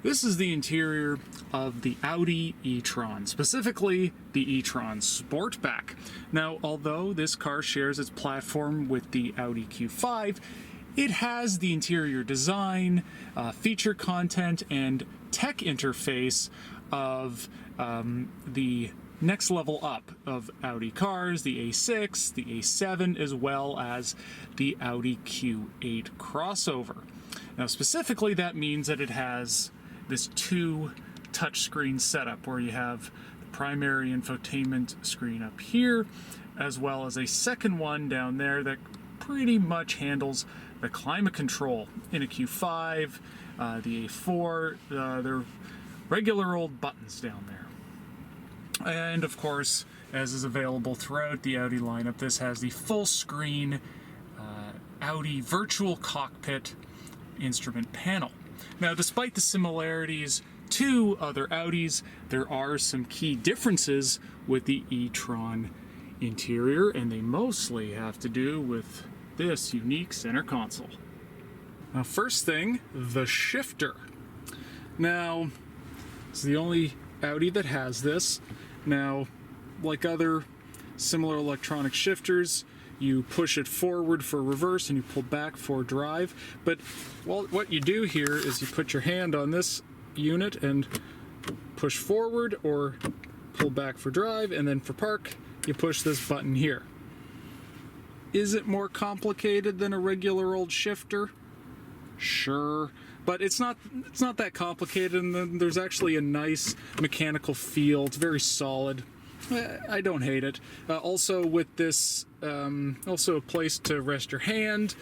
This is the interior of the Audi e-tron, specifically the e-tron Sportback. Now, although this car shares its platform with the Audi Q5, it has the interior design, feature content, and tech interface of the next level up of Audi cars, the A6, the A7, as well as the Audi Q8 crossover. Now, specifically, that means that it has this two touchscreen setup where you have the primary infotainment screen up here, as well as a second one down there that pretty much handles the climate control in a Q5, the A4, they're regular old buttons down there. And of course, as is available throughout the Audi lineup, this has the full screen Audi virtual cockpit instrument panel. Now, despite the similarities to other Audis, there are some key differences with the e-tron interior, and they mostly have to do with this unique center console. Now, first thing, the shifter. Now, it's the only Audi that has this. Now, like other similar electronic shifters, you push it forward for reverse and you pull back for drive. But what you do here is you put your hand on this unit and push forward or pull back for drive, and then for park, you push this button here. Is it more complicated than a regular old shifter? Sure, but it's not that complicated, and then there's actually a nice mechanical feel. It's very solid. I don't hate it. Also with this, also a place to rest your hand.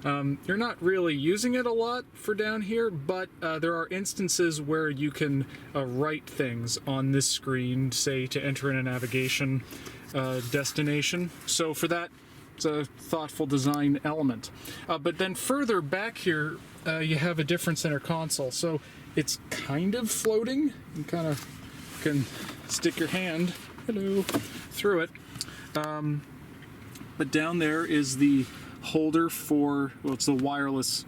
You're not really using it a lot for down here, but there are instances where you can write things on this screen, say to enter in a navigation destination. So for that, it's a thoughtful design element. But then further back here, you have a different center console. So it's kind of floating. You kind of can stick your hand through it. But down there is the holder for, well, it's the wireless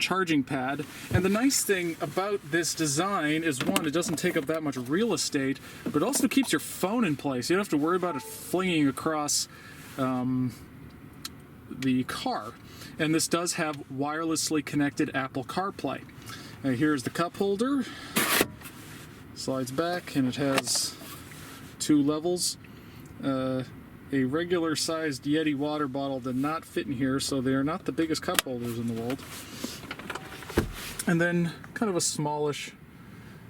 charging pad. And the nice thing about this design is, one, it doesn't take up that much real estate, but it also keeps your phone in place. You don't have to worry about it flinging across the car. And this does have wirelessly connected Apple CarPlay. Here's the cup holder. Slides back, and it has two levels. A regular sized Yeti water bottle did not fit in here, so they are not the biggest cup holders in the world. And then kind of a smallish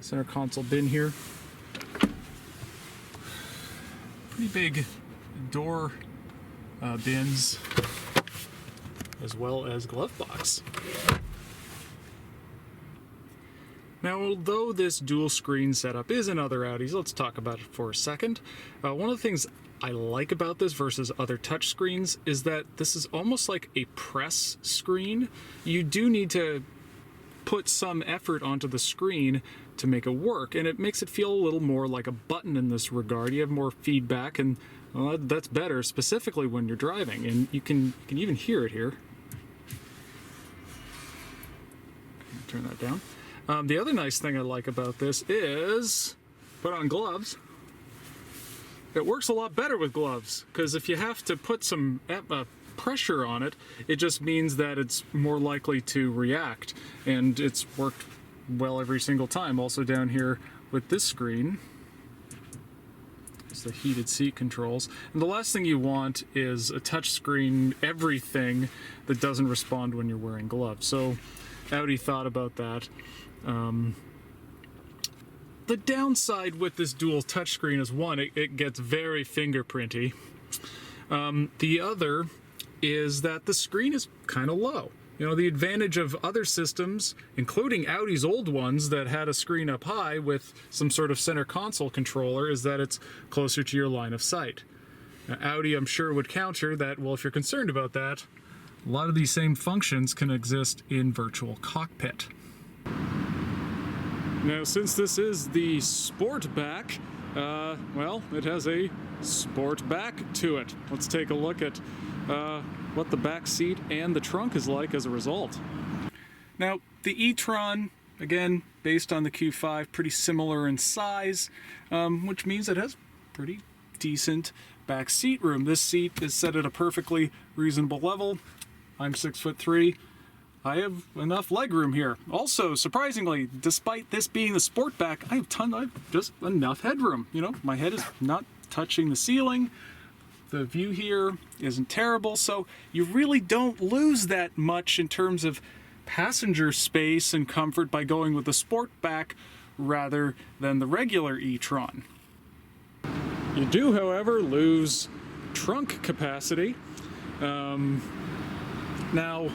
center console bin here. Pretty big door bins, as well as glove box. Now, although this dual screen setup is in other Audis, let's talk about it for a second. One of the things I like about this versus other touch screens is that this is almost like a press screen. You do need to put some effort onto the screen to make it work, and it makes it feel a little more like a button in this regard. You have more feedback, and well, that's better, specifically when you're driving, and you can even hear it here. Turn that down. The other nice thing I like about this is, put on gloves. It works a lot better with gloves, because if you have to put some pressure on it, it just means that it's more likely to react, and it's worked well every single time. Also down here with this screen, it's the heated seat controls. And the last thing you want is a touch screen everything that doesn't respond when you're wearing gloves. So Audi thought about that. The downside with this dual touchscreen is, one, it gets very fingerprinty. The other is that the screen is kind of low. You know, the advantage of other systems, including Audi's old ones that had a screen up high with some sort of center console controller, is that it's closer to your line of sight. Now, Audi, I'm sure, would counter that, well, if you're concerned about that, a lot of these same functions can exist in virtual cockpit. Now, since this is the Sportback, well, it has a Sportback to it. Let's take a look at what the back seat and the trunk is like as a result. Now, the e-tron again, based on the Q5, pretty similar in size, which means it has pretty decent back seat room. This seat is set at a perfectly reasonable level. I'm 6'3". I have enough leg room here. Also, surprisingly, despite this being the Sportback, I have just enough headroom. You know, my head is not touching the ceiling. The view here isn't terrible, so you really don't lose that much in terms of passenger space and comfort by going with the Sportback rather than the regular e-tron. You do, however, lose trunk capacity. Now,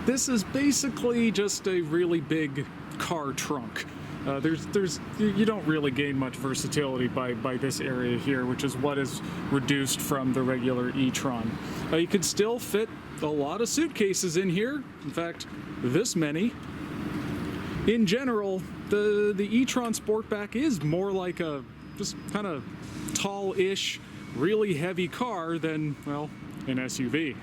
this is basically just a really big car trunk. You don't really gain much versatility by this area here, which is what is reduced from the regular e-tron. You could still fit a lot of suitcases in here. In fact, this many. In general, the e-tron Sportback is more like a just kind of tall-ish, really heavy car than, well, an SUV.